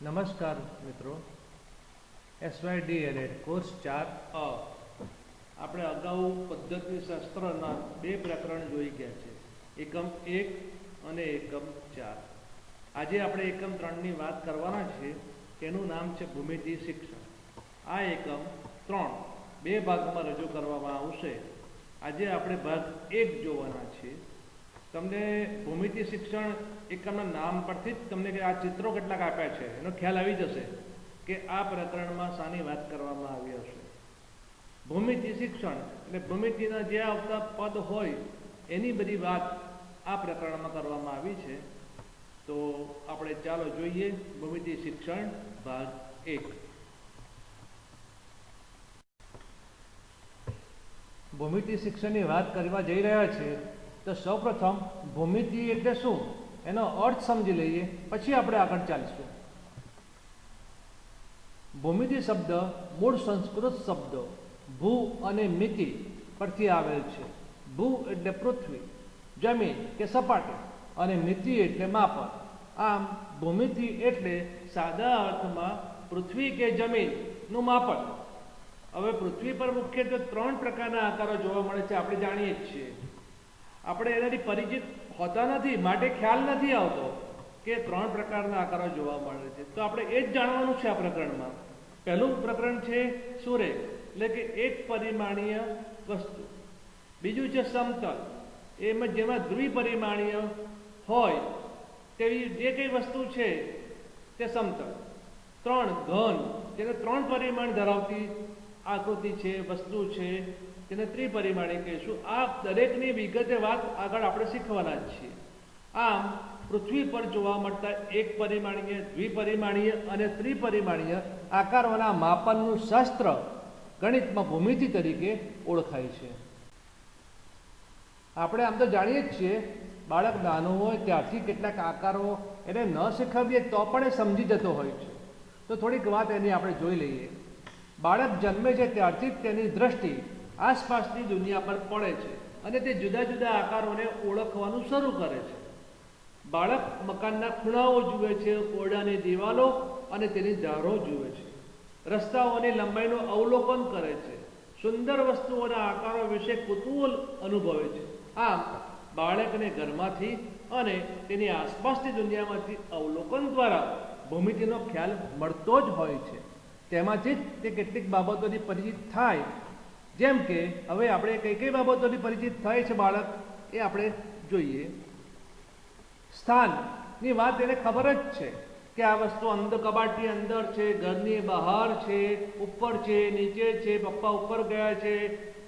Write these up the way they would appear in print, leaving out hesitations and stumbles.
નમસ્કાર મિત્રો, SYDLED course 4 આપણે અગાઉ પદ્ધતિશાસ્ત્રના બે પ્રકરણ જોઈ ગયા છે, એકમ 1 અને એકમ 4. આજે આપણે એકમ 3ની વાત કરવાના છે. તેનું નામ છે ભૂમિતિ શિક્ષણ. આ એકમ 3 બે ભાગમાં રજૂ કરવામાં આવશે. આજે આપણે ભાગ 1 જોવાના છીએ. તમને ભૂમિતિ શિક્ષણ એકમના નામ પરથી જ તમને કે આ ચિત્રો કેટલાક આપ્યા છે એનો ખ્યાલ આવી જશે કે આ પ્રકરણમાં શાની વાત કરવામાં આવી હશે. ભૂમિતિ શિક્ષણ એટલે ભૂમિતિના જે આવતા પદ હોય એની બધી વાત આ પ્રકરણમાં કરવામાં આવી છે. તો આપણે ચાલો જોઈએ ભૂમિતિ શિક્ષણ ભાગ 1. ભૂમિતિ શિક્ષણની વાત કરવા જઈ રહ્યા છીએ તો સૌપ્રથમ ભૂમિતિ એટલે શું એનો અર્થ સમજી લઈએ, પછી આપણે આગળ ચાલીશું. ભૂમિતિ શબ્દ મૂળ સંસ્કૃત શબ્દો ભૂ અને મિતિ પરથી આવેલ છે. ભૂ એટલે પૃથ્વી, જમીન કે સપાટી, અને મિતિ એટલે માપન. આમ ભૂમિતિ એટલે સાદા અર્થમાં પૃથ્વી કે જમીનનું માપન. હવે પૃથ્વી પર મુખ્યત્વે 3 પ્રકારના આકારો જોવા મળે છે, આપણે જાણીએ જ છીએ. આપણે એનાથી પરિચિત હોતા નથી, માટે ખ્યાલ નથી આવતો કે 3 પ્રકારના આકારો જોવા મળે છે. તો આપણે એ જ જાણવાનું છે આ પ્રકરણમાં. પહેલું પ્રકરણ છે સુરેખ, એટલે કે એક પરિમાણીય વસ્તુ. બીજું છે સમતલ, એમાં જેમાં દ્વિપરિમાણીય હોય તેવી જે કંઈ વસ્તુ છે તે સમતલ. 3 ઘન, જેને 3 પરિમાણ ધરાવતી આકૃતિ છે, વસ્તુ છે, તેને ત્રિપરિમાણીય કહીશું. આ દરેકની વિગતે વાત આગળ આપણે શીખવાના જ છીએ. આમ પૃથ્વી પર જોવા મળતા એક પરિમાણીય, દ્વિપરિમાણીય અને ત્રિપરિમાણીય આકારોના માપનનું શાસ્ત્ર ગણિતમાં ભૂમિતિ તરીકે ઓળખાય છે. આપણે આમ તો જાણીએ જ છીએ, બાળક નાનું હોય ત્યારથી કેટલાક આકારો એને ન શીખવીએ તો પણ એ સમજી જતો હોય છે. તો થોડીક વાત એની આપણે જોઈ લઈએ. બાળક જન્મે છે ત્યારથી જ તેની દ્રષ્ટિ આસપાસની દુનિયા પર પડે છે અને તે જુદા જુદા આકારોને ઓળખવાનું શરૂ કરે છે. બાળક મકાનના ખૂણાઓ જુએ છે, ઓરડાની દિવાલો અને તેની ધારો જુએ છે, રસ્તાઓની લંબાઈનું અવલોકન કરે છે, સુંદર વસ્તુઓના આકારો વિશે કુતૂહલ અનુભવે છે. આમ બાળકને ઘરમાંથી અને તેની આસપાસની દુનિયામાંથી અવલોકન દ્વારા ભૂમિતિનો ખ્યાલ મળતો જ હોય છે. તેમાંથી જ તે કેટલીક બાબતોની પરિચિત થાય. જેમ કે હવે આપણે કઈ કઈ બાબતોની પરિચિત થાય છે બાળક, એ આપણે જોઈએ. સ્થાનની વાત એને ખબર જ છે કે આ વસ્તુ અંદર કબાટની અંદર છે, ઘરની બહાર છે, ઉપર છે, નીચે છે, પપ્પા ઉપર ગયા છે,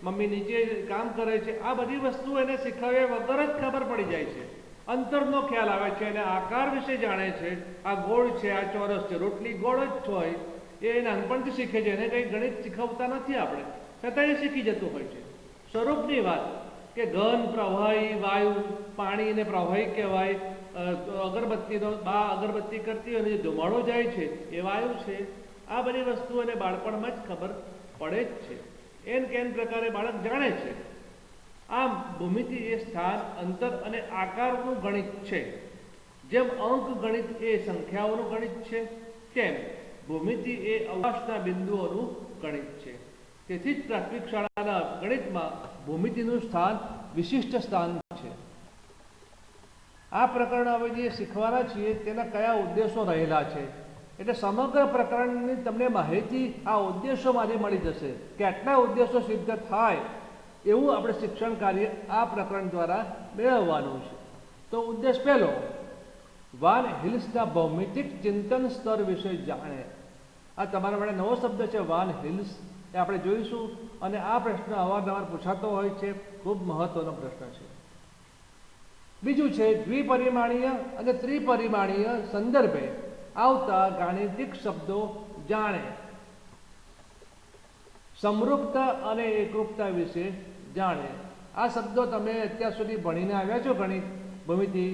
મમ્મી નીચે કામ કરે છે. આ બધી વસ્તુ એને શીખવ્યા વગર જ ખબર પડી જાય છે. અંતરનો ખ્યાલ આવે છે અને આકાર વિશે જાણે છે. આ ગોળ છે, આ ચોરસ છે, રોટલી ગોળ જ હોય એ નાનપણથી શીખે છે. એને કંઈ ગણિત શીખવતા નથી આપણે, છતાં એ શીખી જતું હોય છે. સ્વરૂપની વાત કે ઘન, પ્રવાહી, વાયુ, પાણીને પ્રવાહી કહેવાય. અગરબત્તીનો બા અગરબત્તી કરતી અને જે ધુમાડો જાય છે એ વાયુ છે. આ બધી વસ્તુઓને બાળપણમાં જ ખબર પડે જ છે. એન કેન પ્રકારે બાળક જાણે છે. આમ ભૂમિતિ એ સ્થાન, અંતર અને આકારનું ગણિત છે. જેમ અંક ગણિત એ સંખ્યાઓનું ગણિત છે, તેમ ભૂમિતિ એ અવકાશના બિંદુઓનું ગણિત છે. તેથી જ પ્રાથમિક શાળાના ગણિતમાં ભૂમિતિનું સ્થાન વિશિષ્ટ સ્થાન છે. આ પ્રકરણ હવે જે શીખવાના છીએ તેના કયા ઉદ્દેશો રહેલા છે, એટલે સમગ્ર પ્રકરણની તમને માહિતી આ ઉદ્દેશોમાંથી મળી જશે કે આટલા ઉદ્દેશો સિદ્ધ થાય એવું આપણે શિક્ષણ કાર્ય આ પ્રકરણ દ્વારા મેળવવાનું છે. તો ઉદ્દેશ પહેલો, વાન હિલ્સના ભૌમિતિક ચિંતન સ્તર વિશે જાણે. આ તમારા માટે નવો શબ્દ છે, વાન હિલ્સ. એ આપણે જોઈશું અને આ પ્રશ્ન અવારનવાર પૂછાતો હોય છે, ખૂબ મહત્વનો પ્રશ્ન છે. બીજું છે દ્વિપરિમાણીય અને ત્રિપરિમાણીય સંદર્ભે આવતા ગાણિતિક શબ્દો જાણે. સમરૂપતા અને એકરૂપતા વિશે જાણે. આ શબ્દો તમે અત્યાર સુધી ભણીને આવ્યા છો ગણિત ભૂમિતિ,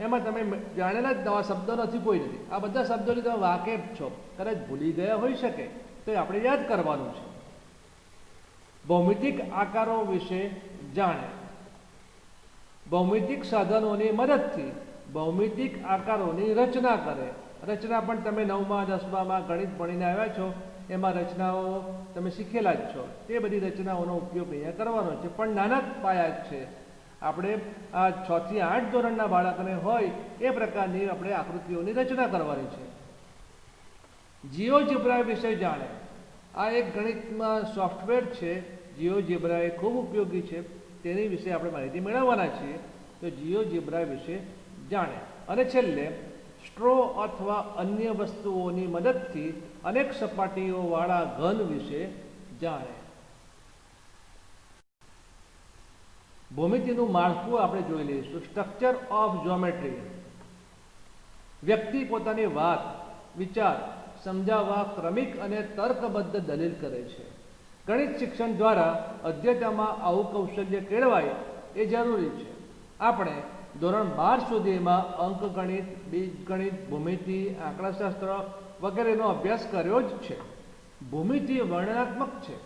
એમાં તમે જાણેલા જ નવા શબ્દો નથી, કોઈ નથી. આ બધા શબ્દોની તમે વાકેફ છો, કદાચ ભૂલી ગયા હોઈ શકે તો એ આપણે યાદ કરવાનું છે. ભૌમિતિક આકારો વિશે જાણે. ભૌમિતિક સાધનોની મદદથી ભૌમિતિક આકારોની રચના કરે. રચના પણ તમે 9મા 10મામાં ગણિત ભણીને આવ્યા છો, એમાં રચનાઓ તમે શીખેલા જ છો. તે બધી રચનાઓનો ઉપયોગ અહીંયા કરવાનો છે, પણ નાના પાયા જ છે. આપણે આ 6 થી 8 ધોરણના બાળકને હોય એ પ્રકારની આપણે આકૃતિઓની રચના કરવાની છે. જિયોજેબ્રા વિશે જાણે. આ એક ગણિતમાં સોફ્ટવેર છે, જિયોજેબ્રા એ ખૂબ ઉપયોગી છે. તેની વિશે આપણે માહિતી મેળવવાના છીએ. તો જિયોજેબ્રા વિશે જાણે. અને છેલ્લે સ્ટ્રો અથવા અન્ય વસ્તુઓની મદદથી અનેક સપાટીઓવાળા ઘન વિશે જાણે. ભૂમિતિનું માળખું આપણે જોઈ લઈશું. Structure of geometry. વ્યક્તિ પોતાની વાત, વિચાર સમજાવવા ક્રમિક અને તર્કબદ્ધ દલીલ કરે છે. ગણિત શિક્ષણ દ્વારા અધ્યયનમાં આવું કૌશલ્ય કેળવાય એ જરૂરી છે. આપણે ધોરણ 12 સુધીમાં અંકગણિત, બીજગણિત, ભૂમિતિ, આંકડાશાસ્ત્ર વગેરેનો અભ્યાસ કર્યો જ છે. ભૂમિતિ વર્ણનાત્મક છે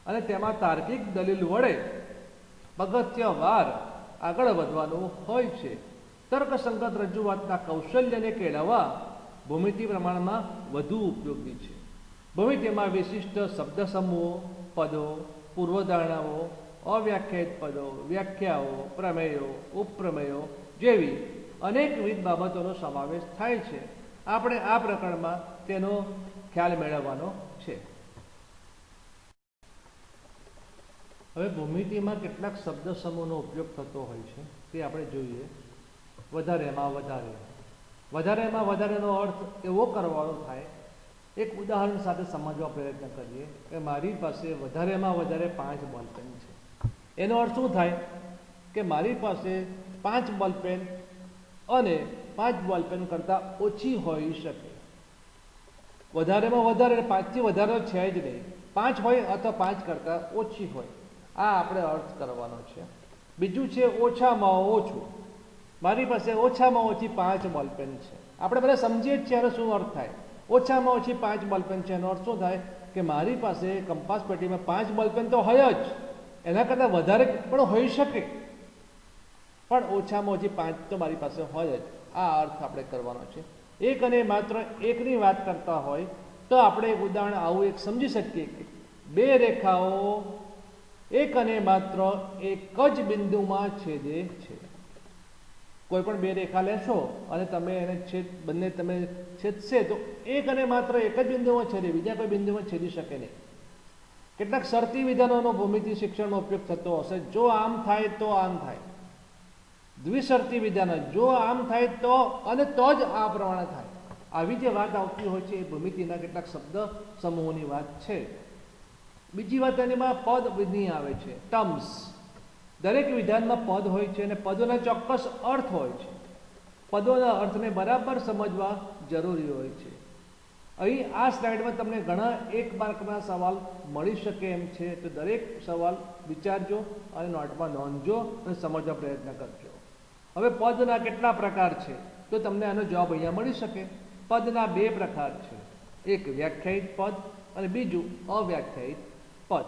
અને તેમાં તાર્કિક દલીલ વડે પગથિયાવાર આગળ વધવાનું હોય છે. તર્કસંગત રજૂઆતના કૌશલ્યને કેળવવા ભૂમિતિ પ્રમાણમાં વધુ ઉપયોગી છે. ભૂમિતિમાં વિશિષ્ટ શબ્દ સમૂહો, પદો, પૂર્વધારણાઓ, અવ્યાખ્યાયિત પદો, વ્યાખ્યાઓ, પ્રમેયો, ઉપપ્રમેયો જેવી અનેકવિધ બાબતોનો સમાવેશ થાય છે. આપણે આ પ્રકરણમાં તેનો ખ્યાલ મેળવવાનો છે. હવે ભૂમિતિમાં કેટલાક શબ્દ સમૂહનો ઉપયોગ થતો હોય છે તે આપણે જોઈએ. વધારેમાં વધારે. વધારેમાં વધારેનો અર્થ એવો કરવાનો થાય, એક ઉદાહરણ સાથે સમજવા પ્રયત્ન કરીએ કે મારી પાસે વધારેમાં વધારે 5 બોલપેન છે. એનો અર્થ શું થાય કે મારી પાસે 5 બોલપેન અને 5 બોલપેન કરતાં ઓછી હોઈ શકે. વધારેમાં વધારે 5થી વધારે છે જ નહીં, 5 હોય અથવા 5 કરતાં ઓછી હોય. આ આપણે અર્થ કરવાનો છે. બીજું છે ઓછામાં ઓછું. મારી પાસે ઓછામાં ઓછી 5 બોલપેન છે. આપણે બધા સમજીએ જ છીએ એનો શું અર્થ થાય. ઓછામાં ઓછી 5 બોલપેન છે એનો અર્થ શું થાય કે મારી પાસે કંપાસ પેટીમાં 5 બોલપેન તો હોય જ, એના કરતાં વધારે પણ હોઈ શકે, પણ ઓછામાં ઓછી 5 તો મારી પાસે હોય જ. આ અર્થ આપણે કરવાનો છે. એક અને માત્ર એકની વાત કરતા હોય તો આપણે એક ઉદાહરણ આવું એક સમજી શકીએ કે 2 રેખાઓ એક અને માત્ર એક જ બિંદુમાં છેદે છે. કોઈ પણ 2 રેખા લેશો અને તમે એને બંને તમે છેદશે તો એક અને માત્ર એક જ બિંદુમાં છેદે, બીજા કોઈ બિંદુમાં છેદી શકે નહીં. કેટલાક શરતી વિધાનોનો ભૂમિતિ શિક્ષણમાં ઉપયોગ થતો હશે. જો આમ થાય તો આમ થાય. દ્વિશરતી વિધાનો, જો આમ થાય તો અને તો જ આ પ્રમાણે થાય. આવી જે વાત આવતી હોય છે એ ભૂમિતિના કેટલાક શબ્દ સમૂહોની વાત છે. બીજી વાત એમાં પદ વિધિ આવે છે, ટર્મ્સ. દરેક વિધાનમાં પદ હોય છે અને પદોના ચોક્કસ અર્થ હોય છે. પદોના અર્થને બરાબર સમજવા જરૂરી હોય છે. અહીં આ સ્લાઇડમાં તમને ઘણા 1 માર્કના સવાલ મળી શકે એમ છે, તો દરેક સવાલ વિચારજો અને નોટમાં નોંધજો અને સમજવા પ્રયત્ન કરજો. હવે પદના કેટલા પ્રકાર છે તો તમને આનો જવાબ અહીંયા મળી શકે. પદના 2 પ્રકાર છે, એક વ્યાખ્યાયિત પદ અને બીજું અવ્યાખ્યાયિત પદ.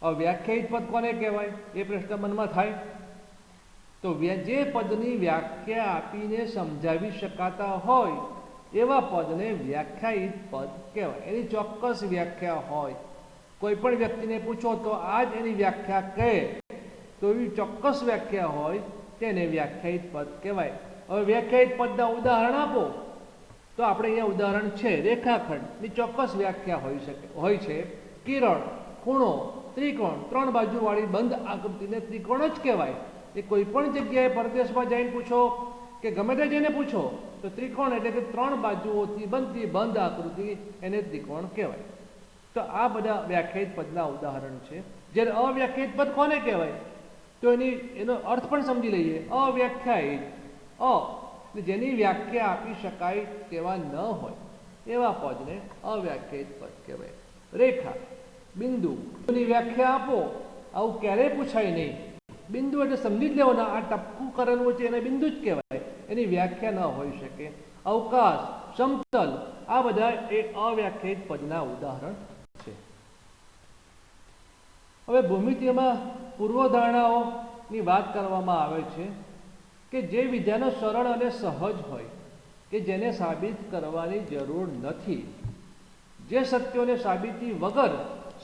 અવ્યાખ્યાયિત પદ કોને કહેવાય એ પ્રશ્ન મનમાં થાય તો જે પદની વ્યાખ્યા આપીને સમજાવી શકાતા હોય એવા પદને વ્યાખ્યાયિત પદ કહેવાય. એની ચોક્કસ વ્યાખ્યા હોય. કોઈ પણ વ્યક્તિને પૂછો તો આ જ એની વ્યાખ્યા કહે તો એવી ચોક્કસ વ્યાખ્યા હોય તેને વ્યાખ્યાયિત પદ કહેવાય. હવે વ્યાખ્યાયિત પદના ઉદાહરણ આપો તો આપણે અહીંયા ઉદાહરણ છે રેખાખંડની ચોક્કસ વ્યાખ્યા હોય છે. કિરણ, ખૂણો, ત્રિકોણ, 3 બાજુવાળી બંધ આકૃતિને ત્રિકોણ જ કહેવાય. એ કોઈ પણ જગ્યાએ પરદેશમાં જઈને પૂછો કે ગમે તે જઈને પૂછો તો ત્રિકોણ એટલે કે 3 બાજુઓથી બનતી બંધ આકૃતિ એને ત્રિકોણ કહેવાય. તો આ બધા વ્યાખ્યાયિત પદના ઉદાહરણ છે. જ્યારે અવ્યાખ્યાયિત પદ કોને કહેવાય તો એનો અર્થ પણ સમજી લઈએ. અવ્યાખ્યાયિત, જેની વ્યાખ્યા આપી શકાય તેવા ન હોય એવા પદને અવ્યાખ્યાયિત પદ કહેવાય. રેખા, બિંદુની વ્યાખ્યા આપો, આવું ક્યારેય પૂછાય નહીં. બિંદુ એટલે સમજી જ લેવાના, આ ટપકું કરેલું છે એને બિંદુ જ કહેવાય, એની વ્યાખ્યા ન હોઈ શકે. અવકાશ, સમતલ, આ બધા એ અવ્યાખ્યાયિત પદના ઉદાહરણ છે. હવે ભૂમિતિમાં પૂર્વધારણાઓની વાત કરવામાં આવે છે કે જે વિધાનો સરળ અને સહજ હોય કે જેને સાબિત કરવાની જરૂર નથી. જે સત્યોને સાબિતી વગર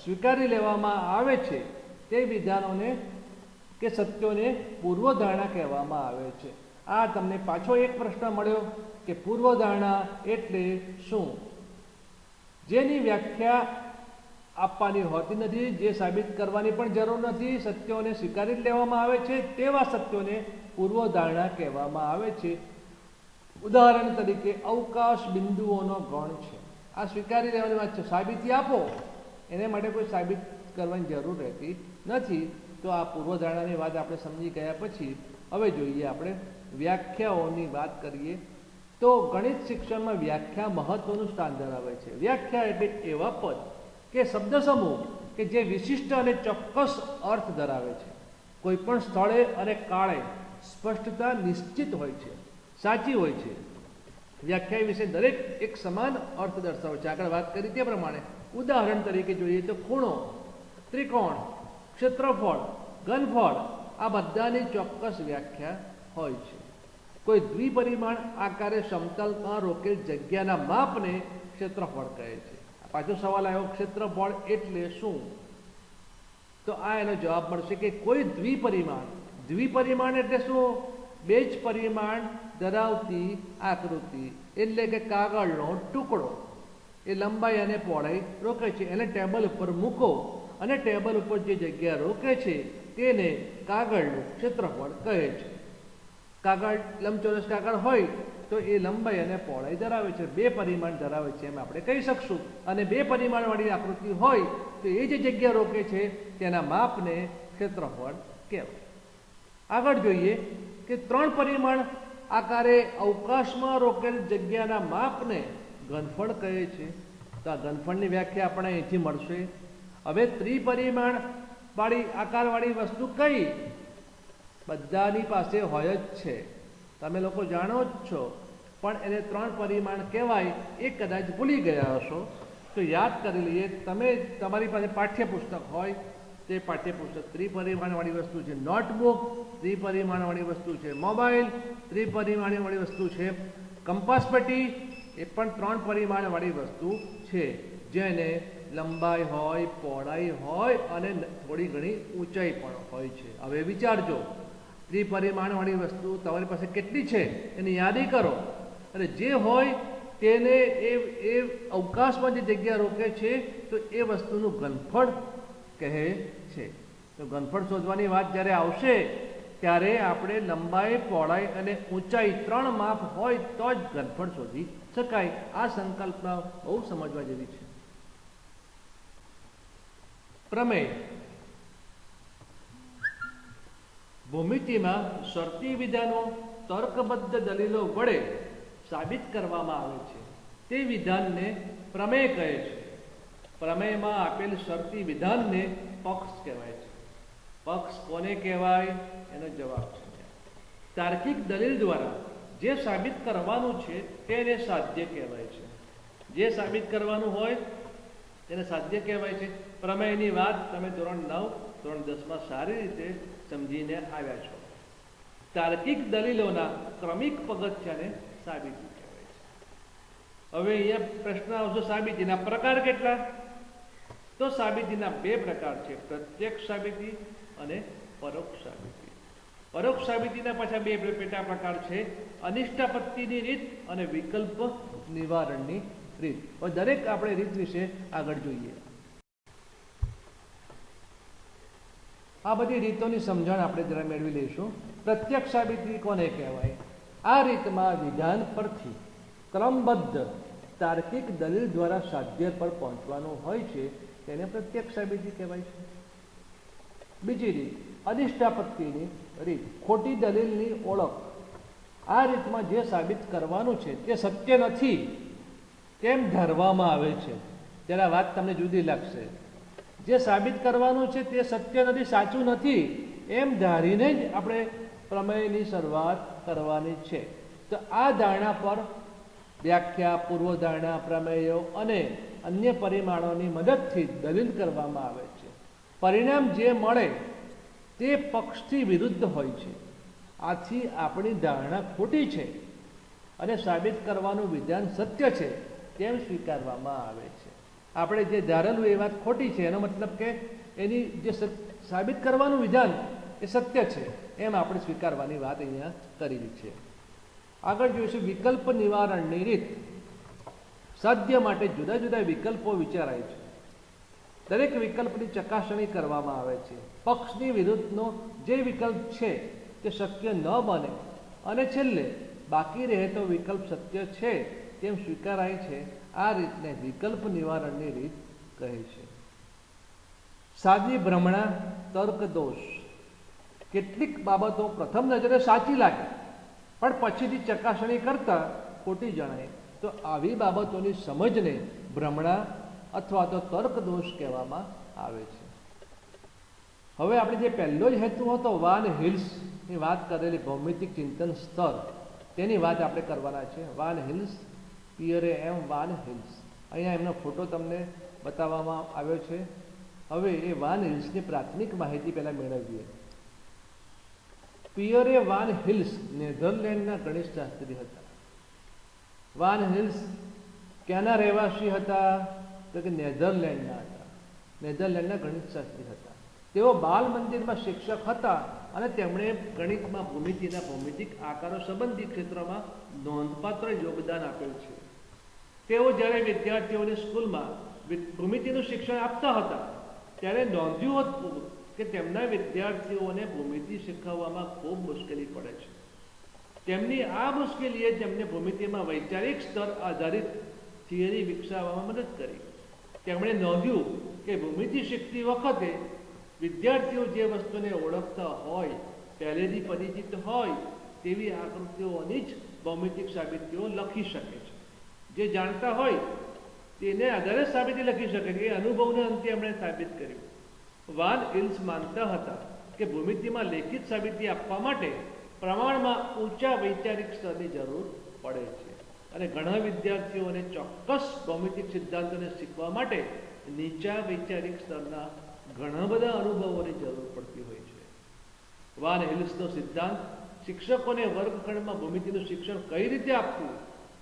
સ્વીકારી લેવામાં આવે છે તે વિધાનોને કે સત્યોને પૂર્વધારણા કહેવામાં આવે છે. આ તમને પાછો એક પ્રશ્ન મળ્યો કે પૂર્વધારણા એટલે શું? જેની વ્યાખ્યા આપવાની હોતી નથી, જે સાબિત કરવાની પણ જરૂર નથી, સત્યોને સ્વીકારી લેવામાં આવે છે, તેવા સત્યોને પૂર્વધારણા કહેવામાં આવે છે. ઉદાહરણ તરીકે અવકાશ બિંદુઓનો ગણ છે. આ સ્વીકારી લેવાની વાત છે, સાબિતી આપો, એને માટે કોઈ સાબિત કરવાની જરૂર રહેતી નથી. તો આ પૂર્વધારણાની વાત આપણે સમજી ગયા પછી હવે જોઈએ આપણે વ્યાખ્યાઓની વાત કરીએ. તો ગણિત શિક્ષણમાં વ્યાખ્યા મહત્વનું સ્થાન ધરાવે છે. વ્યાખ્યા એટલે એવા પદ કે શબ્દ સમૂહ કે જે વિશિષ્ટ અને ચોક્કસ અર્થ ધરાવે છે. કોઈ પણ સ્થળે અને કાળે સ્પષ્ટતા નિશ્ચિત હોય છે, સાચી હોય છે. વ્યાખ્યા વિશે દરેક એક સમાન અર્થ દર્શાવે છે. આગળ વાત કરી તે પ્રમાણે ઉદાહરણ તરીકે જોઈએ તો ખૂણો, ત્રિકોણ, ક્ષેત્રફળ, ઘનફળ આ બધાની ચોક્કસ વ્યાખ્યા હોય છે. કોઈ દ્વિપરિમાણ આકારે સમતલમાં રોકેલ જગ્યાના માપને ક્ષેત્રફળ કહે છે. પાછો સવાલ આવ્યો, ક્ષેત્રફળ એટલે શું? તો આ એનો જવાબ મળશે કે કોઈ દ્વિપરિમાણ એટલે શું? બે જ પરિમાણ ધરાવતી આકૃતિ, એટલે કે કાગળનો ટુકડો એ લંબાઈ અને પહોળાઈ રોકે છે. એને ટેબલ ઉપર મૂકો અને ટેબલ ઉપર જે જગ્યા રોકે છે તેને કાગળનું ક્ષેત્રફળ કહે છે. કાગળ લંબચોરસ કાગળ હોય તો એ લંબાઈ અને પહોળાઈ ધરાવે છે, બે પરિમાણ ધરાવે છે એમ આપણે કહી શકશું. અને બે પરિમાણવાળી આકૃતિ હોય તો એ જે જગ્યા રોકે છે તેના માપને ક્ષેત્રફળ કહેવાય. આગળ જોઈએ કે ત્રણ પરિમાણ આકારે અવકાશમાં રોકેલ જગ્યાના માપને ઘનફળ કહે છે. તો આ ઘનફળની વ્યાખ્યા આપણે અહીંથી મળશે. હવે ત્રિપરિમાણ વાળી આકારવાળી વસ્તુ કઈ? બધાની પાસે હોય જ છે, તમે લોકો જાણો જ છો, પણ એને ત્રણ પરિમાણ કહેવાય એ કદાચ ભૂલી ગયા હશો તો યાદ કરી લઈએ. તમે તમારી પાસે પાઠ્યપુસ્તક હોય તે પાઠ્યપુસ્તક ત્રિપરિમાણવાળી વસ્તુ છે નોટબુક, ત્રિપરિમાણવાળી વસ્તુ છે મોબાઈલ, ત્રિપરિમાણવાળી વસ્તુ છે કંપાસ પટ્ટી, એ પણ ત્રણ પરિમાણવાળી વસ્તુ છે જેને લંબાઈ હોય, પહોળાઈ હોય અને થોડી ઘણી ઊંચાઈ પણ હોય છે. હવે વિચારજો, ત્રિપરિમાણવાળી વસ્તુ તમારી પાસે કેટલી છે એની યાદી કરો અને જે હોય તેને એ અવકાશમાં જે જગ્યા રોકે છે તો એ વસ્તુનું ઘનફળ કહે છે. તો ઘનફળ શોધવાની વાત જ્યારે આવશે ત્યારે આપણે લંબાઈ, પહોળાઈ અને ઊંચાઈ ત્રણ માપ હોય તો જ ઘનફળ શોધી શકાય. આ સંકલ્પના બહુ સમજવા જેવી છે. પ્રમેય. ભૂમિતિમાં શરતી વિધાનો તર્કબદ્ધ દલીલો વડે સાબિત કરવામાં આવે છે તે વિધાનને પ્રમેય કહે છે. પ્રમેયમાં આપેલ શરતી વિધાનને પક્ષ કહેવાય છે. પક્ષ કોને કહેવાય એનો જવાબ છે તાર્કિક દલીલ દ્વારા જે સાબિત કરવાનું છે તેને સાધ્ય કહેવાય છે. જે સાબિત કરવાનું હોય તેને સાધ્ય કહેવાય છે. પ્રમેયની વાત તમે ધોરણ 9, ધોરણ 10માં સારી રીતે સમજીને આવ્યા છો. તાર્કિક દલીલોના ક્રમિક પગથિયાને સાબિતી કહેવાય છે. હવે અહીંયા પ્રશ્ન આવશે, સાબિતીના પ્રકાર કેટલા? તો સાબિતીના બે પ્રકાર છે, પ્રત્યક્ષ સાબિતી અને પરોક્ષ સાબિતી. પરોક્ષ સાબિતીના પાછા બે પેટા પ્રકાર છે, અનિષ્ટાપત્તિની રીત અને વિકલ્પ નિવારણની રીત. હવે દરેક આપણે રીત વિશે આગળ જોઈએ. આ બધી રીતોની સમજણ આપણે જરા મેળવી લઈશું. પ્રત્યક્ષ સાબિતી કોને કહેવાય? આ રીતમાં વિધાન પરથી ક્રમબદ્ધ તાર્કિક દલીલ દ્વારા સાધ્ય પર પહોંચવાનું હોય છે તેને પ્રત્યક્ષ સાબિતી કહેવાય છે. બીજી રીત અનિષ્ટાપત્તિની રીત, ખોટી દલીલની ઓળખ. આ રીતમાં જે સાબિત કરવાનું છે તે સત્ય નથી તેમ ધારવામાં આવે છે. જરા વાત તમને જુદી લાગશે. જે સાબિત કરવાનું છે તે સત્ય નથી, સાચું નથી એમ ધારીને જ આપણે પ્રમેયની શરૂઆત કરવાની છે. તો આ ધારણા પર વ્યાખ્યા, પૂર્વધારણા, પ્રમેયો અને અન્ય પરિમાણોની મદદથી દલીલ કરવામાં આવે છે. પરિણામ જે મળે તે પક્ષથી વિરુદ્ધ હોય છે. આથી આપણી ધારણા ખોટી છે અને સાબિત કરવાનું વિધાન સત્ય છે તેમ સ્વીકારવામાં આવે છે. આપણે જે ધારેલું એ વાત ખોટી છે, એનો મતલબ કે એની જે સાબિત કરવાનું વિધાન એ સત્ય છે એમ આપણે સ્વીકારવાની વાત અહીંયા કરેલી છે. આગળ જોઈશું વિકલ્પ નિવારણની રીત. સાધ્ય માટે જુદા જુદા વિકલ્પો વિચારાય છે. દરેક વિકલ્પની ચકાસણી કરવામાં આવે છે. પક્ષની વિરુદ્ધનો જે વિકલ્પ છે તે શક્ય ન બને અને છેલ્લે બાકી રહેતો વિકલ્પ સત્ય છે તેમ સ્વીકારાય છે. આ રીતને વિકલ્પ નિવારણની રીત કહે છે. સાદી ભ્રમણા, તર્ક દોષ. કેટલીક બાબતો પ્રથમ નજરે સાચી લાગે પણ પછીથી ચકાસણી કરતા ખોટી જણાય તો આવી બાબતોની સમજને ભ્રમણા અથવા તો તર્ક દોષ કહેવામાં આવે છે. હવે આપણે જે પહેલો જ હેતુ હતો વાન હિલ્સની વાત કરેલી ભૌમિતિક ચિંતન સ્તર, તેની વાત આપણે કરવાના છે. વાન હિલ્સ, પિયરે એમ વાન હિલ્સ. અહીંયા એમનો ફોટો તમને બતાવવામાં આવ્યો છે. હવે એ વાન હિલ્સની પ્રાથમિક માહિતી પહેલાં મેળવીએ. પિયરે વાન હિલ્સ નેધરલેન્ડના ગણિતશાસ્ત્રી હતા. વાન હિલ્સ ક્યાંના રહેવાસી હતા? તો કે નેધરલેન્ડના હતા. નેધરલેન્ડના ગણિતશાસ્ત્રી હતા. તેઓ બાલ મંદિરમાં શિક્ષક હતા અને તેમણે ગણિતમાં ભૂમિતિના ભૌમિતિક આકારો સંબંધી ક્ષેત્રમાં નોંધપાત્ર યોગદાન આપેલ છે. તેઓ જ્યારે વિદ્યાર્થીઓને સ્કૂલમાં ભૂમિતિનું શિક્ષણ આપતા હતા ત્યારે નોંધ્યું હતું કે તેમના વિદ્યાર્થીઓને ભૂમિતિ શીખવવામાં ખૂબ મુશ્કેલી પડે છે. તેમની આ મુશ્કેલીએ તેમને ભૂમિતિમાં વૈચારિક સ્તર આધારિત થિયરી વિકસાવવામાં મદદ કરી. તેમણે નોંધ્યું કે ભૂમિતિ શીખતી વખતે વિદ્યાર્થીઓ જે વસ્તુને ઓળખતા હોય, પહેલેથી પરિચિત હોય તેવી આકૃતિઓની જ ભૌમિતિક સાબિતીઓ લખી શકે છે. જે જાણતા હોય તેને આધારે સાબિતી લખી શકે છે. એ અનુભવને અંતે એમણે સાબિત કર્યું. વાન હિલ્સ માનતા હતા કે ભૂમિતિમાં લેખિત સાબિતી આપવા માટે પ્રમાણમાં ઊંચા વૈચારિક સ્તરની જરૂર પડે છે અને ઘણા વિદ્યાર્થીઓને ચોક્કસ ભૌમિતિક સિદ્ધાંતોને શીખવા માટે નીચા વૈચારિક સ્તરના ઘણા બધા અનુભવોની જરૂર પડતી હોય છે. વાન હિલ્સનો સિદ્ધાંત શિક્ષકોને વર્ગખંડમાં ભૂમિતિનું શિક્ષણ કઈ રીતે આપવું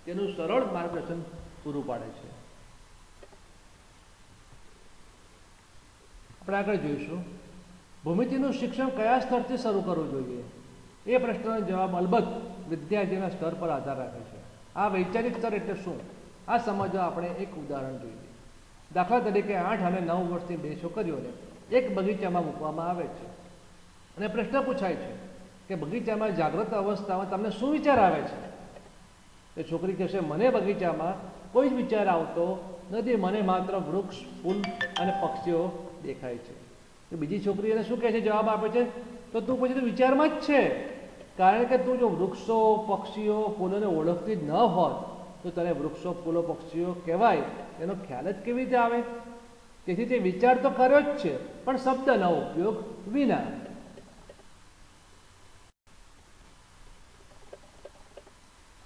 તેનું સરળ માર્ગદર્શન પૂરું પાડે છે. આપણે આગળ જોઈશું ભૂમિતિનું શિક્ષણ કયા સ્તરથી શરૂ કરવું જોઈએ. એ પ્રશ્નનો જવાબ અલબત્ત વિદ્યાર્થીના સ્તર પર આધાર રાખે છે. આ વૈચારિક સ્તર એટલે શું? આ સમજવા આપણે એક ઉદાહરણ જોઈએ. દાખલા તરીકે 8 અને 9 વર્ષની બે છોકરીઓને એક બગીચામાં મૂકવામાં આવે છે અને પ્રશ્ન પૂછાય છે કે બગીચામાં જાગ્રત અવસ્થામાં તમને શું વિચાર આવે છે? એ છોકરી કહેશે, મને બગીચામાં કોઈ જ વિચાર આવતો નથી, મને માત્ર વૃક્ષ, ફૂલ અને પક્ષીઓ દેખાય છે. તો બીજી છોકરી એને શું કહે છે? જવાબ આપે છે, તો તું પછી તો વિચારમાં જ છે, કારણ કે તું જો વૃક્ષો, પક્ષીઓ, ફૂલોને ઓળખતી જ ન હોત તો તને વૃક્ષો, ફૂલો, પક્ષીઓ કહેવાય એનો ખ્યાલ જ કેવી રીતે આવે? તેથી તે વિચાર તો કર્યો જ છે પણ શબ્દના ઉપયોગ વિના.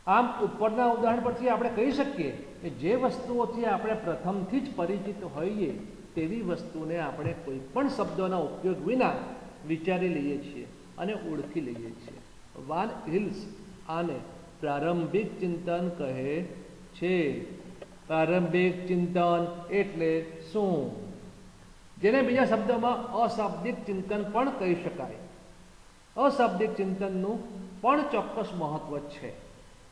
આમ ઉપરના ઉદાહરણ પરથી આપણે કહી શકીએ કે જે વસ્તુઓથી આપણે પ્રથમથી જ પરિચિત હોઈએ તેવી વસ્તુને આપણે કોઈ પણ શબ્દોના ઉપયોગ વિના વિચારી લઈએ છીએ અને ઓળખી લઈએ છીએ. વાન હિલ્સ આને પ્રારંભિક ચિંતન કહે છે. પ્રારંભિક ચિંતન એટલે શું? જેને બીજા શબ્દોમાં અશાબ્દિક ચિંતન પણ કહી શકાય. અશાબ્દિક ચિંતનનું પણ ચોક્કસ મહત્વ છે.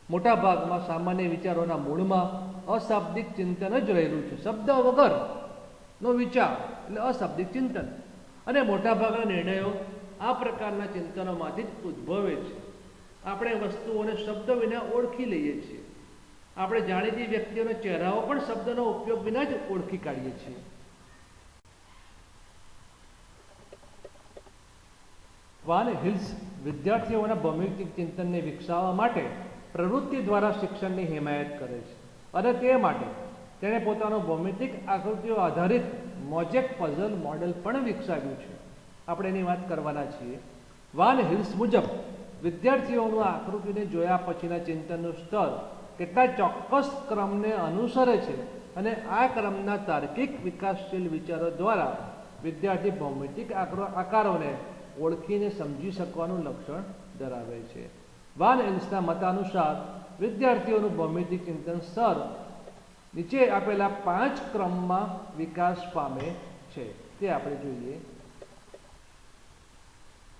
મોટા ભાગમાં સામાન્ય વિચારોના મૂળમાં અશાબ્દિક ચિંતન જ રહેલું છે. શબ્દ વગરનો વિચાર એટલે અશાબ્દિક ચિંતન, અને મોટાભાગના નિર્ણયો આ પ્રકારના ચિંતનોમાંથી જ ઉદ્ભવે છે. આપણે વસ્તુઓને શબ્દ વિના ઓળખી લઈએ છીએ. આપણે જાણીતી વ્યક્તિઓના ચહેરાઓ પણ શબ્દનો ઉપયોગ વિના જ ઓળખી કાઢીએ છીએ. વાન હિલ્સ વિદ્યાર્થીઓના ભૌમિતિક ચિંતનને વિકસાવવા માટે પ્રવૃત્તિ દ્વારા શિક્ષણની હિમાયત કરે છે અને તે માટે તેણે પોતાનું ભૌમિતિક આકૃતિઓ આધારિત મોઝેક પઝલ મોડેલ પણ વિકસાવ્યું છે. આપણે એની વાત કરવાના છીએ. વાન હિલ્સ મુજબ વિદ્યાર્થીઓનું આકૃતિને જોયા પછીના ચિંતનનું સ્તર કેટલા ચોક્કસ ક્રમને અનુસરે છે અને આ ક્રમના તાર્કિક વિકાસશીલ વિચારો દ્વારા વિદ્યાર્થી ભૌમિતિક આકારોને ઓળખીને સમજી શકવાનું લક્ષણ ધરાવે છે. વાન હિલ્સના મતાનુસાર વિદ્યાર્થીઓનું ભૌમિતિક ચિંતન સ્તર નીચે આપેલા 5 ક્રમમાં વિકાસ પામે છે તે આપણે જોઈએ.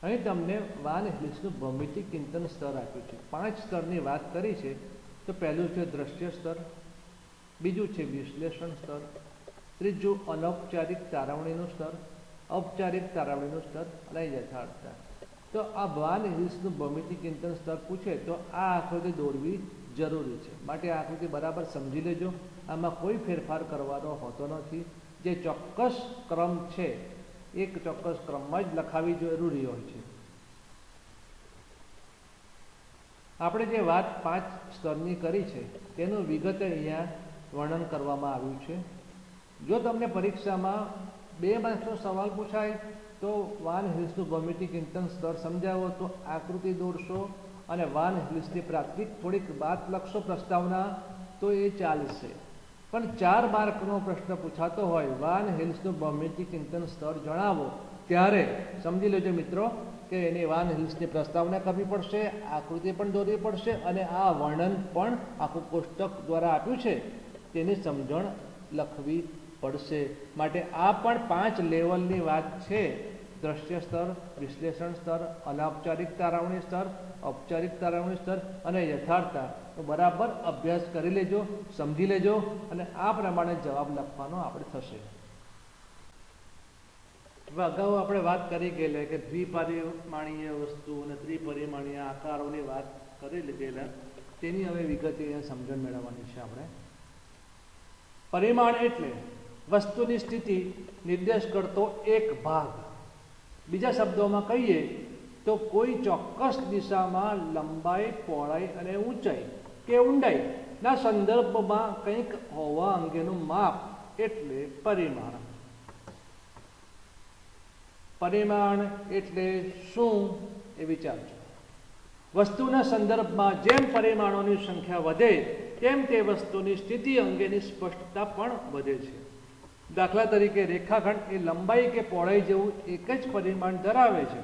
અહીં તમને વાન હિલ્સનું ભૌમિતિક ચિંતન સ્તર આપ્યું છે. 5 સ્તરની વાત કરી છે. તો પહેલું છે દ્રશ્ય સ્તર, બીજું છે વિશ્લેષણ સ્તર, ત્રીજું અનૌપચારિક તારવણીનું સ્તર, ઔપચારિક તારવણીનું સ્તર અને યથાર્થતા. તો આ વાન હિલ્સનું ભૌમિતિક ચિંતન સ્તર પૂછે તો આ આકૃતિ દોરવી જરૂરી છે. માટે આ આકૃતિ બરાબર સમજી લેજો. આમાં કોઈ ફેરફાર કરવાનો હોતો નથી. જે ચોક્કસ ક્રમ છે એક ચોક્કસ ક્રમમાં જ લખાવી જરૂરી હોય છે. આપણે જે વાત 5 સ્તરની કરી છે તેનું વિગતે અહીંયા વર્ણન કરવામાં આવ્યું છે. જો તમને પરીક્ષામાં 2 માર્ક્સનો સવાલ પૂછાય તો વાન હિલ્સનું ભૌમિતિક ચિંતન સ્તર સમજાવો તો આકૃતિ દોરશો અને વાન હિલ્સની પ્રાથમિક થોડીક વાત લખશો પ્રસ્તાવના તો એ ચાલશે. પણ 4 માર્કનો પ્રશ્ન પૂછાતો હોય વાન હિલ્સનું ભૌમિતિક ચિંતન સ્તર જણાવો ત્યારે સમજી લેજો મિત્રો કે એની વાન હિલ્સની પ્રસ્તાવના કરવી પડશે, આકૃતિ પણ દોરવી પડશે અને આ વર્ણન પણ આખું કોષ્ટક દ્વારા આપ્યું છે તેની સમજણ લખવી પડશે. માટે આ પણ 5 લેવલની વાત છે. દ્રશ્ય સ્તર, વિશ્લેષણ સ્તર, અનૌપચારિક તારવણી સ્તર, ઔપચારિક તારવણી સ્તર અને યથાર્થતા. તો બરાબર અભ્યાસ કરી લેજો, સમજી લેજો અને આ પ્રમાણે જવાબ લખવાનો આપણે થશે. હવે અગાઉ આપણે વાત કરી ગયેલા કે દ્વિપરિમાણીય વસ્તુ અને ત્રિપરિમાણીય આકારોની વાત કરી લીધેલા તેની હવે વિગતે અહીંયા સમજણ મેળવવાની છે આપણે. પરિમાણ એટલે વસ્તુની સ્થિતિ નિર્દેશ કરતો એક ભાગ. બીજા શબ્દોમાં કહીએ તો કોઈ ચોક્કસ દિશામાં લંબાઈ, પહોળાઈ અને ઊંચાઈ કે ઊંડાઈના સંદર્ભમાં કંઈક હોવા અંગેનું માપ એટલે પરિમાણ. પરિમાણ એટલે શું એ વિચારજો. વસ્તુના સંદર્ભમાં જેમ પરિમાણોની સંખ્યા વધે તેમ તે વસ્તુની સ્થિતિ અંગેની સ્પષ્ટતા પણ વધે છે. દાખલા તરીકે રેખાખંડ એ લંબાઈ કે પહોળાઈ જેવું એક જ પરિમાણ ધરાવે છે.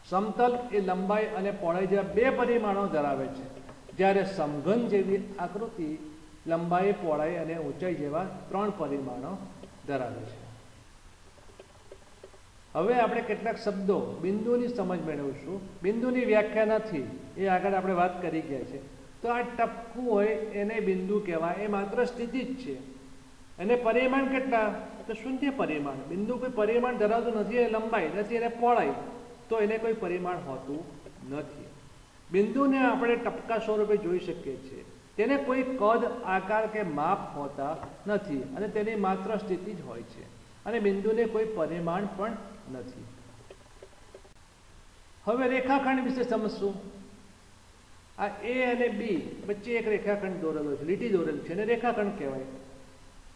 સમતલ એ લંબાઈ અને પહોળાઈ જેવા 2 પરિમાણો ધરાવે છે, જ્યારે સમઘન જેવી આકૃતિ લંબાઈ, પહોળાઈ અને ઊંચાઈ જેવા 3 પરિમાણો ધરાવે છે. હવે આપણે કેટલાક શબ્દો બિંદુની સમજ મેળવીશું. બિંદુની વ્યાખ્યા નથી એ આગળ આપણે વાત કરી ગયા છે. તો આ ટપકું હોય એને બિંદુ કહેવાય, એ માત્ર સ્થિતિ જ છે. એને પરિમાણ કેટલા? તો શૂન્ય પરિમાણ. બિંદુ કોઈ પરિમાણ ધરાવતું નથી. એ લંબાઈ નથી, એને પહોળાઈ, તો એને કોઈ પરિમાણ હોતું નથી. બિંદુને આપણે ટપકા સ્વરૂપે જોઈ શકીએ છીએ. તેને કોઈ કદ, આકાર કે માપ હોતા નથી અને તેની માત્ર સ્થિતિ જ હોય છે અને બિંદુને કોઈ પરિમાણ પણ નથી. હવે રેખાખંડ વિશે સમજશું. આ એ અને બી વચ્ચે એક રેખાખંડ દોરેલો છે, લીટી દોરેલી છે, એને રેખાખંડ કહેવાય.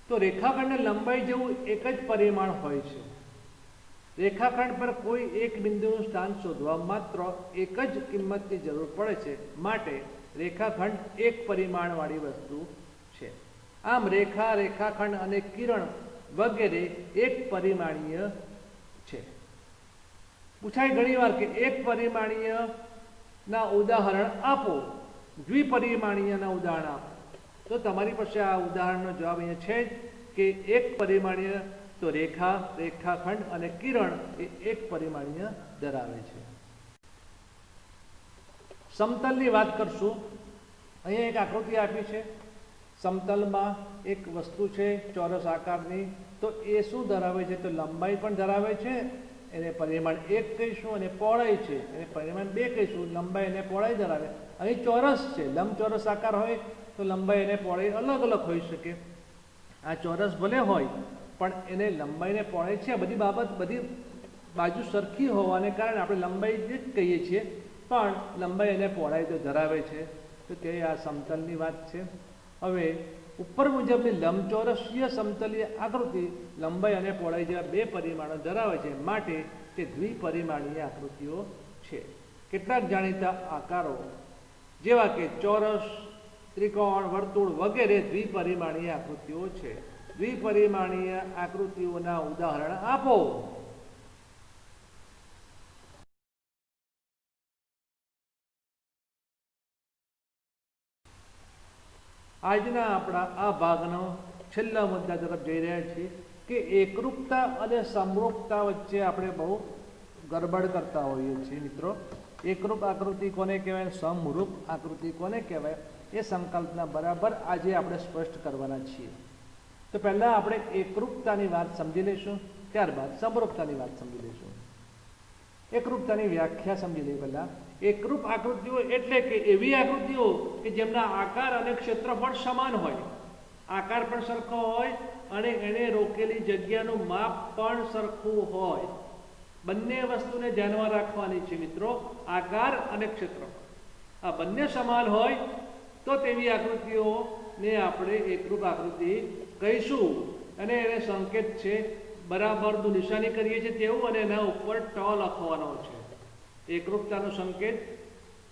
તો રેખાખંડને લંબાઈ જેવું એક જ પરિમાણ હોય છે. રેખાખંડ પર કોઈ એક બિંદુનું સ્થાન શોધવા માત્ર એક જ કિંમતની જરૂર પડે છે. માટે રેખાખંડ એક પરિમાણવાળી વસ્તુ છે. આમ રેખા, રેખાખંડ અને કિરણ વગેરે એક પરિમાણીય છે. પૂછાય ઘણીવાર કે એક પરિમાણીય ના ઉદાહરણ આપો, દ્વિપરિમાણીયના ઉદાહરણ આપો. તો તમારી પાસે આ ઉદાહરણનો જવાબ અહીંયા છે જ કે એક પરિમાણીય તો રેખા, રેખાખંડ અને કિરણ એ એક પરિમાણીય ધરાવે છે. સમતલની વાત કરશું. અહીંયા એક આકૃતિ આપી છે. સમતલમાં એક વસ્તુ છે ચોરસ આકારની. તો એ શું ધરાવે છે? તો લંબાઈ પણ ધરાવે છે, એને પરિમાણ 1 કહીશું, અને પહોળાઈ છે એને પરિમાણ 2 કહીશું. લંબાઈ અને પહોળાઈ ધરાવે. અહીં ચોરસ છે, લંબચોરસ આકાર હોય તો લંબાઈ અને પહોળાઈ અલગ અલગ હોઈ શકે. આ ચોરસ ભલે હોય પણ એને લંબાઈ ને પહોળાઈ છે, બધી બાજુ સરખી હોવાને કારણે આપણે લંબાઈ જ કહીએ છીએ, પણ લંબાઈ અને પહોળાઈ તો ધરાવે છે. તો તે આ સમતલની વાત છે. હવે ઉપર મુજબની લંબચોરસીય સમતલીય આકૃતિ લંબાઈ અને પહોળાઈ જેવા 2 પરિમાણો ધરાવે છે. માટે તે દ્વિપરિમાણીય આકૃતિઓ છે. કેટલાક જાણીતા આકારો જેવા કે ચોરસ, ત્રિકોણ, વર્તુળ વગેરે દ્વિપરિમાણીય આકૃતિઓ છે. દ્વિપરિમાણીય આકૃતિઓના ઉદાહરણ આપો. આજના આપણા આ ભાગનો છેલ્લા મુદ્દા તરફ જઈ રહ્યા છીએ કે એકરૂપતા અને સમરૂપતા વચ્ચે આપણે બહુ ગરબડ કરતા હોઈએ છીએ મિત્રો. એકરૂપ આકૃતિ કોને કહેવાય, સમરૂપ આકૃતિ કોને કહેવાય, એ સંકલ્પના બરાબર આજે આપણે સ્પષ્ટ કરવાના છીએ. તો પહેલાં આપણે એકરૂપતાની વાત સમજી લઈશું, ત્યારબાદ સમરૂપતાની વાત સમજી લઈશું. એકરૂપતાની વ્યાખ્યા સમજી લઈએ. પહેલાં એકરૂપ આકૃતિઓ એટલે કે એવી આકૃતિઓ કે જેમના આકાર અને ક્ષેત્રફળ સમાન હોય, આકાર પણ સરખો હોય અને એને રોકેલી જગ્યાનું માપ પણ સરખું હોય. બંને વસ્તુને ધ્યાનમાં રાખવાની છે મિત્રો, આકાર અને ક્ષેત્રફળ આ બંને સમાન હોય તો તેવી આકૃતિઓને આપણે એકરૂપ આકૃતિ કહીશું. અને એને સંકેત છે બરાબરનું નિશાની કરીએ છીએ તેવું, અને એના ઉપર ટ લખવાનો છે. એકરૂપતાનો સંકેત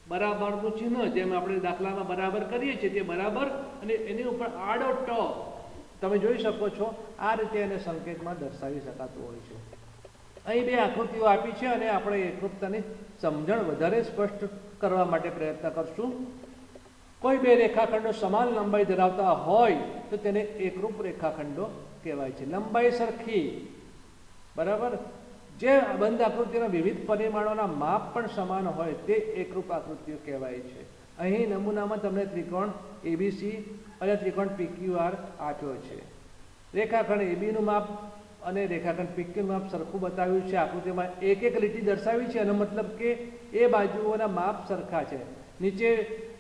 બરાબરનું ચિહ્ન, જેમ આપણે દાખલામાં બરાબર કરીએ છીએ તે બરાબર, અને એની ઉપર આડો ટ તમે જોઈ શકો છો. આ રીતે એને સંકેતમાં દર્શાવી શકાતું હોય છે. અહીં બે આકૃતિઓ આપી છે અને આપણે એકરૂપતાની સમજણ વધારે સ્પષ્ટ કરવા માટે પ્રયત્ન કરશું. કોઈ બે રેખાખંડો સમાન લંબાઈ ધરાવતા હોય તો તેને એકરૂપ રેખાખંડો કહેવાય છે. લંબાઈ સરખી, બરાબર, જે બંધ આકૃતિના વિવિધ પરિમાણોના માપ પણ સમાન હોય તે એકરૂપ આકૃતિઓ કહેવાય છે. અહીં નમૂનામાં તમને ત્રિકોણ એબીસી અને ત્રિકોણ પીક્યુઆર આપ્યો છે. રેખાખંડ એબીનું માપ અને રેખાખંડ પીક્યુનું માપ સરખું બતાવ્યું છે. આકૃતિમાં એક એક લીટી દર્શાવી છે. એનો મતલબ કે એ બાજુઓના માપ સરખા છે. નીચે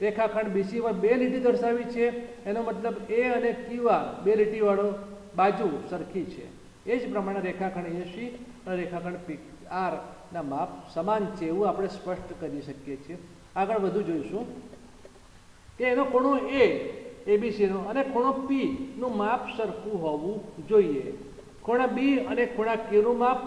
રેખાખંડ બીસી પર બે લીટી દર્શાવી છે. એનો મતલબ એ અને ક્યુઆર બે લીટીવાળો બાજુ સરખી છે. એ જ પ્રમાણે રેખાખંડ એસી અને રેખાખંડ પીઆર ના માપ સમાન છે એવું આપણે સ્પષ્ટ કરી શકીએ છીએ. આગળ વધુ જોઈશું કે એનો ખૂણો એ એબીસીનો અને ખૂણો પી નું માપ સરખું હોવું જોઈએ. ખૂણા બી અને ખૂણા કેનું માપ,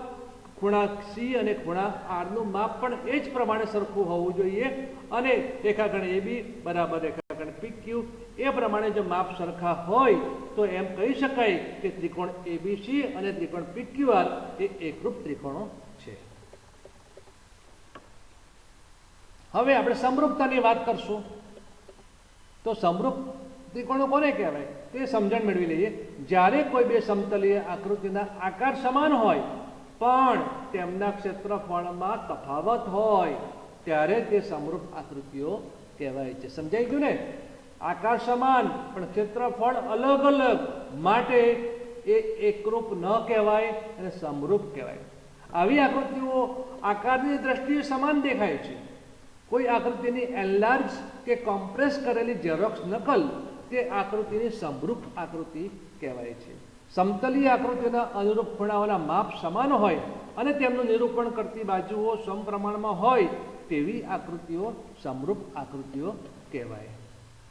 ખૂણા સી અને ખૂણા આરનું માપ પણ એ જ પ્રમાણે સરખું હોવું જોઈએ. અને રેખાખંડ એબી બરાબર રેખાખંડ પીક્યુ એ પ્રમાણે જો માપ સરખા હોય તો એમ કહી શકાય કે ત્રિકોણ એબીસી અને ત્રિકોણ પીક્યુઆર એ એકરૂપ ત્રિકોણો છે. હવે આપણે સમરૂપતાની વાત કરશું. તો સમરૂપ ત્રિકોણો કોને કહેવાય તે સમજણ મેળવી લઈએ. જ્યારે કોઈ બે સમતલીય આકૃતિના આકાર સમાન હોય પણ તેમના ક્ષેત્રફળમાં તફાવત હોય ત્યારે તે સમરૂપ આકૃતિઓ કહેવાય છે. સમજાઈ ગયું ને? આકાર સમાન પણ ક્ષેત્રફળ અલગ અલગ માટે એ એકરૂપ ન કહેવાય અને સમરૂપ કહેવાય. આવી આકૃતિઓ આકારની દ્રષ્ટિએ સમાન દેખાય છે. કોઈ આકૃતિની એનલાર્જ કે કોમ્પ્રેસ કરેલી ઝેરોક્સ નકલ તે આકૃતિની સમરૂપ આકૃતિ કહેવાય છે. સમતલીય આકૃતિના અનુરૂપ ખૂણાઓના માપ સમાન હોય અને તેમનું નિરૂપણ કરતી બાજુઓ સમપ્રમાણમાં હોય તેવી આકૃતિઓ સમરૂપ આકૃતિઓ કહેવાય.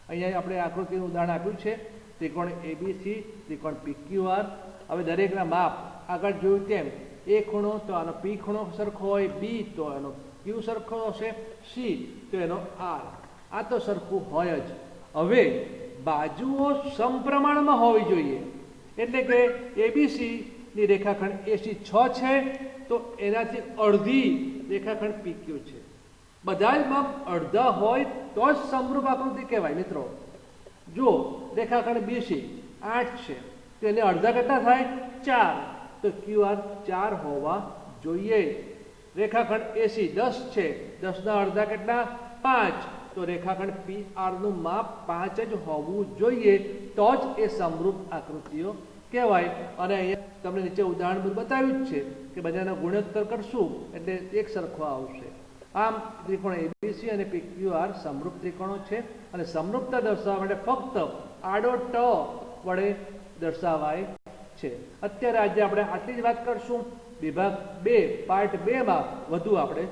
અહીંયા આપણે આકૃતિનું ઉદાહરણ આપ્યું છે, ત્રિકોણ એબીસી, ત્રિકોણ પીક્યુઆર. હવે દરેકના માપ આગળ જોયું તેમ એ ખૂણો તો આનો પી ખૂણો સરખો હોય, બી તો એનો ક્યુ સરખો હશે, સી તો એનો આર. આ તો સરખું હોય જ. હવે બાજુઓ સમપ્રમાણમાં હોવી જોઈએ. એટલે કે એબીસીની રેખાખંડ એસી 6 છે તો એનાથી અડધી રેખાખંડ પીક્યુ છે. બધા જ માપ અડધા હોય તો જ સમરૂપ આકૃતિ કહેવાય મિત્રો. જો રેખાખંડ બીસી 8 છે તો એને અડધા કેટલા થાય? 4. તો ક્યુઆર 4 હોવા જોઈએ. રેખાખંડ એસી 10 છે, 10ના અડધા કેટલા? 5. તો રેખાખંડ પી આરનું માપ 5 જ હોવું જોઈએ તો જ એ સમરૂપ આકૃતિઓ કહેવાય. અને અહીંયા તમને નીચે ઉદાહરણ બધું બતાવ્યું જ છે કે બધાનો ગુણોત્તર કરશું એટલે એક સરખો આવશે. આમ ત્રિકોણ એબીસી અને પીક્યુઆર સમરૂપ ત્રિકોણો છે અને સમરૂપતા દર્શાવવા માટે ફક્ત આડો ટ વડે દર્શાવાય છે. અત્યારે આજે આપણે આટલી જ વાત કરશું. વિભાગ 2 પાર્ટ 2 માં વધુ આપણે